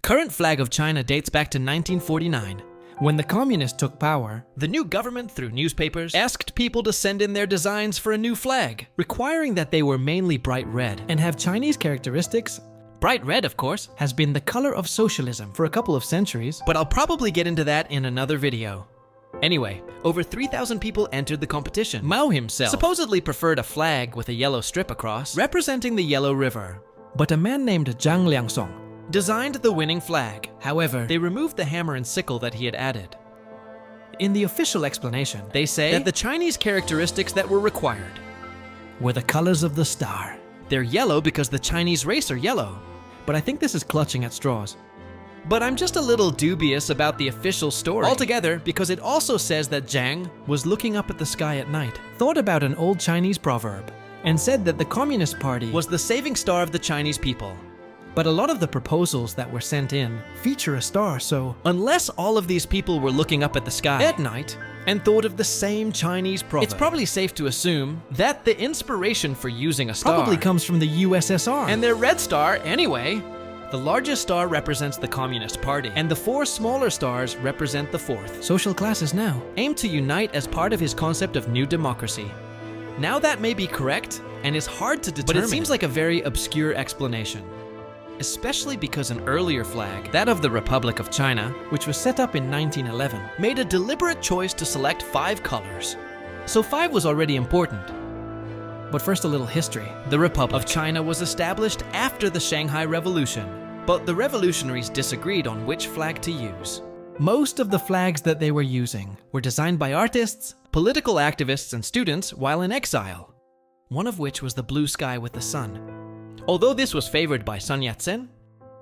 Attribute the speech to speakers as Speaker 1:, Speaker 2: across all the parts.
Speaker 1: current flag of China dates back to 1949. When the communists took power, the new government, through newspapers, asked people to send in their designs for a new flag, requiring that they were mainly bright red and have Chinese characteristics. Bright red, of course, has been the color of socialism for a couple of centuries, but I'll probably get into that in another video. Anyway, over 3,000 people entered the competition. Mao himself supposedly preferred a flag with a yellow strip across, representing the Yellow River. But a man named Zhang Liangsong designed the winning flag. However, they removed the hammer and sickle that he had added. In the official explanation, they say that the Chinese characteristics that were required were the colors of the star. They're yellow because the Chinese race are yellow, but I think this is clutching at straws. But I'm just a little dubious about the official story altogether, because it also says that Zhang was looking up at the sky at night, thought about an old Chinese proverb, and said that the Communist Party was the saving star of the Chinese people. But a lot of the proposals that were sent in feature a star, so unless all of these people were looking up at the sky at night and thought of the same Chinese proverb, it's probably safe to assume that the inspiration for using a star probably comes from the USSR and their red star anyway. The largest star represents the Communist Party, and the 4 smaller stars represent the 4th social classes now, aim to unite as part of his concept of new democracy. Now that may be correct, and is hard to determine, but it seems like a very obscure explanation. Especially because an earlier flag, that of the Republic of China, which was set up in 1911, made a deliberate choice to select 5 colors. So 5 was already important. But first, a little history. The Republic of China was established after the Shanghai Revolution, but the revolutionaries disagreed on which flag to use. Most of the flags that they were using were designed by artists, political activists, and students while in exile, one of which was the blue sky with the sun. Although this was favored by Sun Yat-sen,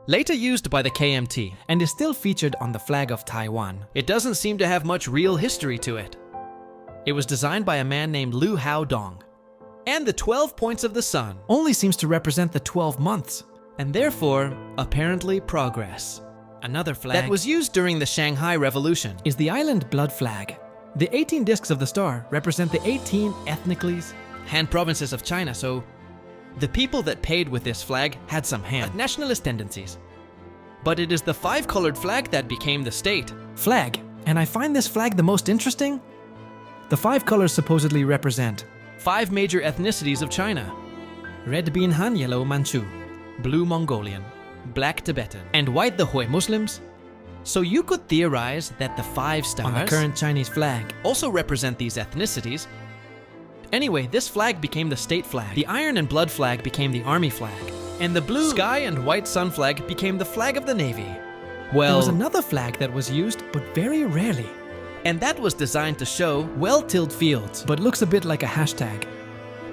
Speaker 1: later used by the KMT, and is still featured on the flag of Taiwan, it doesn't seem to have much real history to it. It was designed by a man named Liu Haodong, and the 12 points of the sun only seems to represent the 12 months, and therefore, apparently, progress. Another flag that was used during the Shanghai Revolution is the island blood flag. The 18 discs of the star represent the 18 ethnically Han provinces of China, so the people that paid with this flag had some Han nationalist tendencies. But it is the 5-colored flag that became the state flag, and I find this flag the most interesting. The 5 colors supposedly represent 5 major ethnicities of China: red bean Han, yellow Manchu, blue Mongolian, black Tibetan, and white the Hui Muslims. So you could theorize that the 5 stars on the current Chinese flag also represent these ethnicities. Anyway, this flag became the state flag. The iron and blood flag became the army flag, and the blue sky and white sun flag became the flag of the navy. Well, there was another flag that was used, but very rarely, and that was designed to show well-tilled fields, but looks a bit like a hashtag.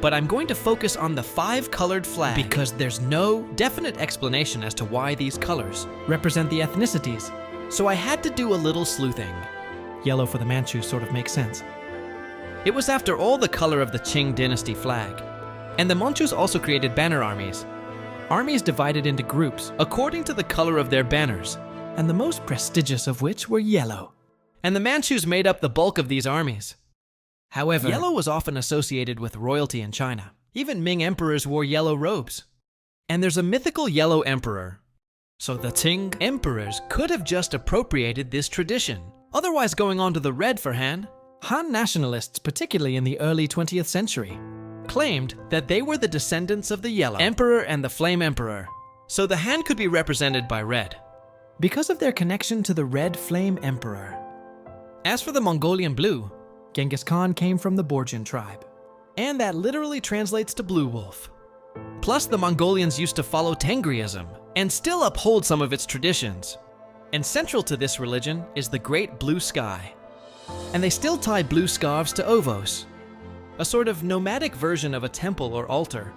Speaker 1: But I'm going to focus on the 5-colored flag because there's no definite explanation as to why these colors represent the ethnicities. So I had to do a little sleuthing. Yellow for the Manchus sort of makes sense. It was, after all, the color of the Qing dynasty flag. And the Manchus also created banner armies. Armies divided into groups according to the color of their banners, and the most prestigious of which were yellow. And the Manchus made up the bulk of these armies. However, yellow was often associated with royalty in China. Even Ming emperors wore yellow robes. And there's a mythical yellow emperor. So the Qing emperors could have just appropriated this tradition, otherwise going on to the red for Han. Han nationalists, particularly in the early 20th century, claimed that they were the descendants of the Yellow Emperor and the Flame Emperor, so the Han could be represented by red, because of their connection to the Red Flame Emperor. As for the Mongolian blue, Genghis Khan came from the Borjin tribe, and that literally translates to blue wolf. Plus, the Mongolians used to follow Tengriism, and still uphold some of its traditions. And central to this religion is the Great Blue Sky. And they still tie blue scarves to ovos, a sort of nomadic version of a temple or altar.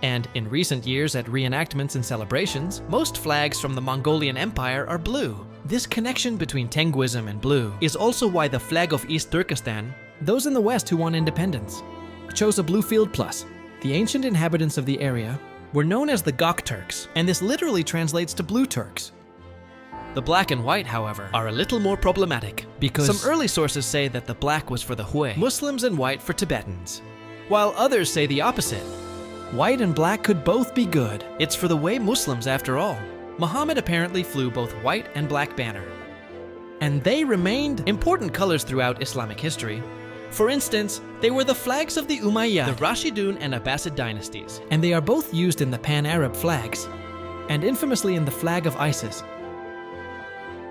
Speaker 1: And in recent years at reenactments and celebrations, most flags from the Mongolian Empire are blue. This connection between Tenguism and blue is also why the flag of East Turkestan, those in the west who won independence, chose a blue field plus. The ancient inhabitants of the area were known as the Gok Turks, and this literally translates to blue Turks. The black and white, however, are a little more problematic, because some early sources say that the black was for the Hui Muslims and white for Tibetans, while others say the opposite. White and black could both be good. It's for the Hui Muslims after all. Muhammad apparently flew both white and black banner. And they remained important colors throughout Islamic history. For instance, they were the flags of the Umayyad, the Rashidun and Abbasid dynasties, and they are both used in the Pan-Arab flags, and infamously in the flag of ISIS.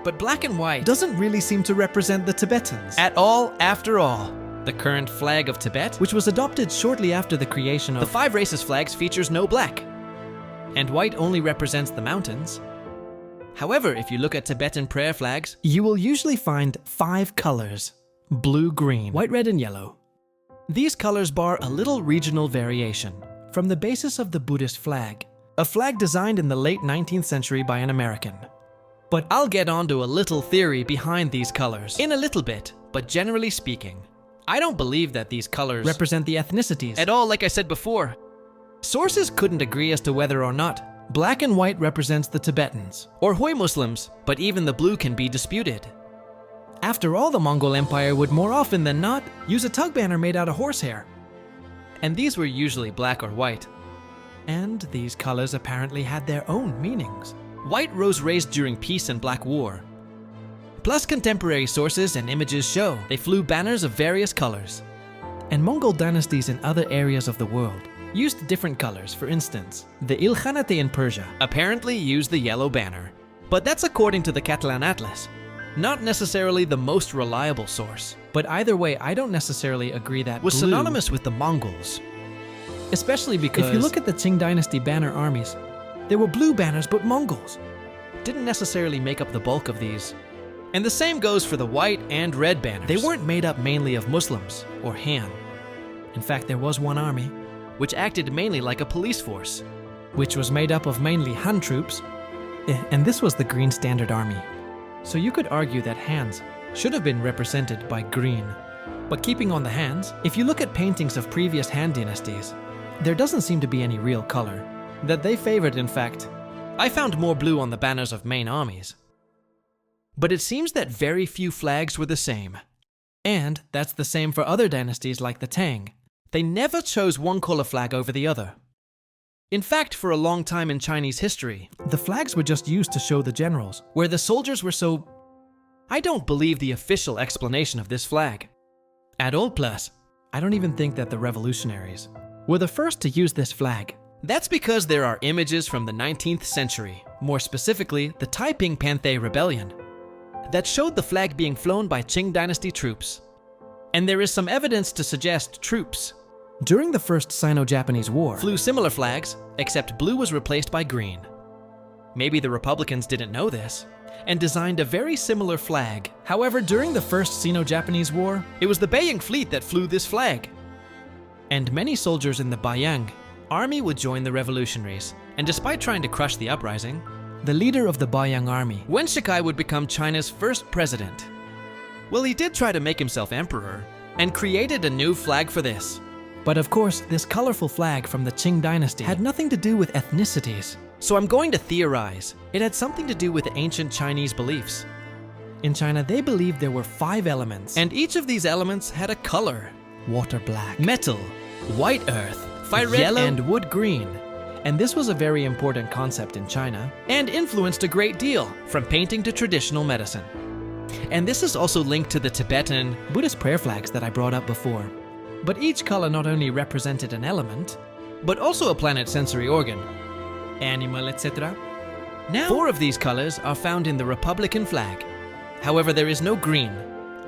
Speaker 1: But black and white doesn't really seem to represent the Tibetans at all, after all. The current flag of Tibet, which was adopted shortly after the creation of the Five Races flags, features no black, and white only represents the mountains. However, if you look at Tibetan prayer flags, you will usually find 5 colors: blue, green, white, red, and yellow. These colors bar a little regional variation from the basis of the Buddhist flag, a flag designed in the late 19th century by an American. But I'll get onto a little theory behind these colors in a little bit, but generally speaking, I don't believe that these colors represent the ethnicities at all, like I said before. Sources couldn't agree as to whether or not black and white represents the Tibetans or Hui Muslims, but even the blue can be disputed. After all, the Mongol Empire would more often than not use a tug banner made out of horsehair. And these were usually black or white. And these colors apparently had their own meanings. White rose raised during peace and black war. Plus, contemporary sources and images show they flew banners of various colors. And Mongol dynasties in other areas of the world used different colors. For instance, the Ilkhanate in Persia apparently used the yellow banner. But that's according to the Catalan Atlas, not necessarily the most reliable source. But either way, I don't necessarily agree that was synonymous with the Mongols. Especially because if you look at the Qing dynasty banner armies, there were blue banners, but Mongols didn't necessarily make up the bulk of these. And the same goes for the white and red banners. They weren't made up mainly of Muslims or Han. In fact, there was one army which acted mainly like a police force, which was made up of mainly Han troops, and this was the Green Standard Army. So you could argue that Hans should have been represented by green. But keeping on the Hans, if you look at paintings of previous Han dynasties, there doesn't seem to be any real color that they favored. In fact, I found more blue on the banners of main armies. But it seems that very few flags were the same. And that's the same for other dynasties like the Tang. They never chose one color flag over the other. In fact, for a long time in Chinese history, the flags were just used to show the generals, where the soldiers were so... I don't believe the official explanation of this flag at all. Plus, I don't even think that the revolutionaries were the first to use this flag. That's because there are images from the 19th century, more specifically the Taiping Panthay Rebellion, that showed the flag being flown by Qing dynasty troops. And there is some evidence to suggest troops during the First Sino-Japanese War flew similar flags, except blue was replaced by green. Maybe the Republicans didn't know this and designed a very similar flag. However, during the First Sino-Japanese War, it was the Beiyang fleet that flew this flag. And many soldiers in the Beiyang army would join the revolutionaries. And despite trying to crush the uprising, the leader of the Beiyang army, Wen Shikai, would become China's first president. Well, he did try to make himself emperor and created a new flag for this. But of course, this colorful flag from the Qing dynasty had nothing to do with ethnicities. So I'm going to theorize it had something to do with ancient Chinese beliefs. In China, they believed there were 5 elements, and each of these elements had a color: water black, metal, white earth, fire red, yellow, and wood green. And this was a very important concept in China and influenced a great deal from painting to traditional medicine. And this is also linked to the Tibetan Buddhist prayer flags that I brought up before. But each color not only represented an element, but also a planet's sensory organ, animal, etc. Now, 4 of these colors are found in the Republican flag. However, there is no green.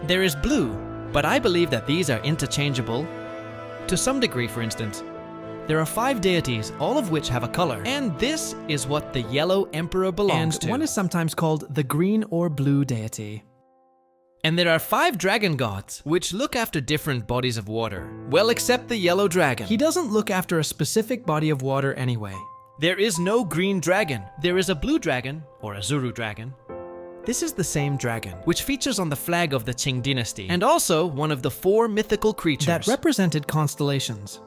Speaker 1: There is blue, but I believe that these are interchangeable to some degree. For instance, there are 5 deities, all of which have a color, and this is what the yellow emperor belongs to. One is sometimes called the green or blue deity. And there are 5 dragon gods, which look after different bodies of water. Well, except the yellow dragon. He doesn't look after a specific body of water anyway. There is no green dragon. There is a blue dragon, or a Zuru dragon. This is the same dragon, which features on the flag of the Qing dynasty, and also one of the 4 mythical creatures that represented constellations.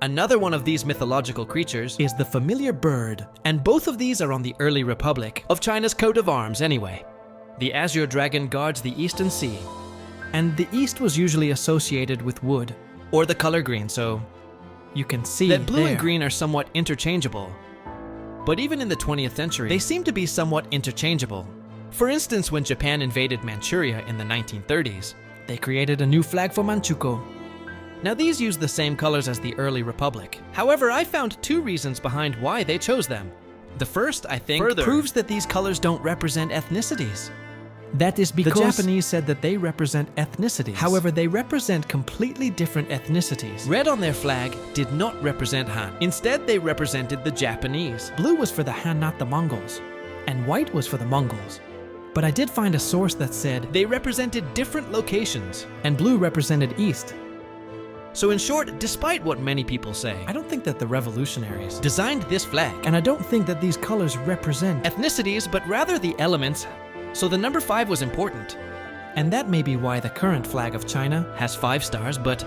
Speaker 1: Another one of these mythological creatures is the familiar bird, and both of these are on the early Republic of China's coat of arms anyway. The azure dragon guards the eastern sea, and the east was usually associated with wood, or the color green, so you can see that blue and green are somewhat interchangeable. But even in the 20th century, they seem to be somewhat interchangeable. For instance, when Japan invaded Manchuria in the 1930s, they created a new flag for Manchukuo. Now these use the same colors as the early republic. However, I found two reasons behind why they chose them. The first, I think, proves that these colors don't represent ethnicities. That is because the Japanese said that they represent ethnicities. However, they represent completely different ethnicities. Red on their flag did not represent Han. Instead, they represented the Japanese. Blue was for the Han, not the Mongols. And white was for the Mongols. But I did find a source that said they represented different locations, and blue represented east. So in short, despite what many people say, I don't think that the revolutionaries designed this flag. And I don't think that these colors represent ethnicities, but rather the elements. So the number 5 was important. And that may be why the current flag of China has 5 stars, but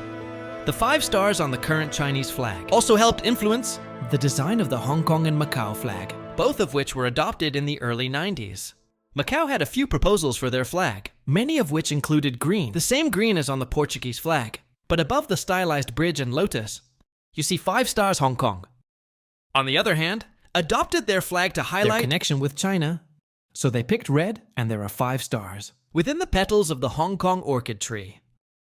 Speaker 1: the 5 stars on the current Chinese flag also helped influence the design of the Hong Kong and Macau flag, both of which were adopted in the early 90s. Macau had a few proposals for their flag, many of which included green, the same green as on the Portuguese flag. But above the stylized bridge and lotus, you see 5 stars Hong Kong. On the other hand, adopted their flag to highlight their connection with China, so they picked red and there are 5 stars. Within the petals of the Hong Kong orchid tree,